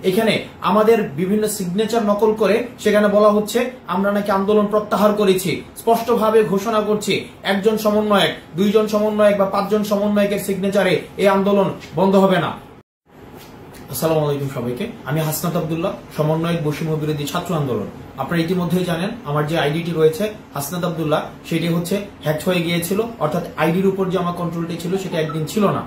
এখানে আমাদের বিভিন্ন সিগনেচার নকল করে সেখানে বলা হচ্ছে আমরা নাকি আন্দোলন প্রত্যাহার করেছি। স্পষ্টভাবে ঘোষণা করছি, একজন সমন্বয়ক, দুইজন সমন্বয়ক বা 5 জন সমন্বয়কের সিগনেচারে এই আন্দোলন বন্ধ হবে না। আসসালামু আলাইকুম সবাইকে, আমি হাসনাত আব্দুল্লাহ, সমন্বয়ক বৈষম্য বিরোধী ছাত্র আন্দোলন। আপনারা ইতিমধ্যেই জানেন আমার যে আইডিটি রয়েছে হাসনাত আব্দুল্লাহ, সেটি হচ্ছে হ্যাক হয়ে গিয়েছিল, অর্থাৎ আইডির উপর যে আমার কন্ট্রোলটি ছিল সেটা একদিন ছিল না।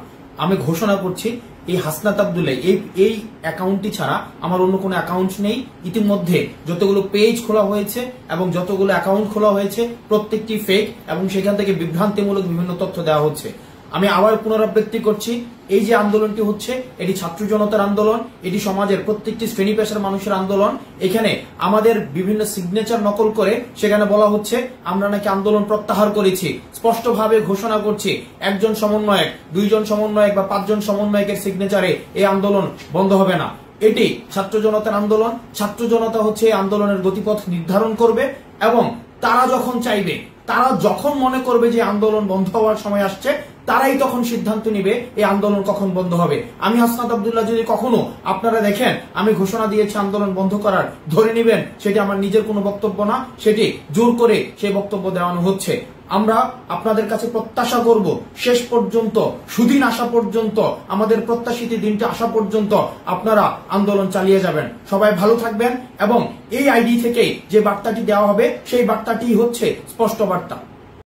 আমি ঘোষণা করছি এই হাসনাত আব্দুল্লাহ এই অ্যাকাউন্টটি ছাড়া আমার অন্য কোনো অ্যাকাউন্ট নেই। ইতিমধ্যে যতগুলো পেজ খোলা হয়েছে এবং যতগুলো অ্যাকাউন্ট খোলা হয়েছে প্রত্যেকটি ফেক এবং সেখান থেকে বিভ্রান্তিমূলক বিভিন্ন তথ্য দেওয়া হচ্ছে। আমি আবার পুনরাবৃত্তি করছি, এই যে আন্দোলনটি হচ্ছে এটি ছাত্র জনতার আন্দোলন, এটি সমাজের প্রত্যেকটি শ্রেণী পেশার মানুষের আন্দোলন। এখানে আমাদের বিভিন্ন সিগনেচার নকল করে সেখানে বলা হচ্ছে আমরা নাকি আন্দোলন প্রত্যাহার করেছি। স্পষ্টভাবে ঘোষণা করছি, একজন সমন্বয়ক, দুইজন সমন্বয়ক বা 5 জন সমন্বয়কের সিগনেচারে এই আন্দোলন বন্ধ হবে না। এটি ছাত্র জনতার আন্দোলন। ছাত্র জনতা হচ্ছে এই আন্দোলনের গতিপথ নির্ধারণ করবে এবং তারা যখন চাইবে, তারা যখন মনে করবে যে আন্দোলন বন্ধ হওয়ার সময় আসছে, তারাই তখন সিদ্ধান্ত নিবে এই আন্দোলন কখন বন্ধ হবে। আমি হাসনাত আব্দুল্লাহ যদি কখনো আপনারা দেখেন আমি ঘোষণা দিয়েছি আন্দোলন বন্ধ করার, ধরে নেবেন সেটি আমার নিজের কোনো বক্তব্য না, সেটি জোর করে সেই বক্তব্য দেওয়ানো হচ্ছে। আমরা আপনাদের কাছে প্রত্যাশা করব শেষ পর্যন্ত, সুদিন আসা পর্যন্ত, আমাদের প্রত্যাশিত দিনটা আসা পর্যন্ত আপনারা আন্দোলন চালিয়ে যাবেন। সবাই ভালো থাকবেন এবং এই আইডি থেকে যে বার্তাটি দেওয়া হবে সেই বার্তাটি হচ্ছে স্পষ্ট বার্তা।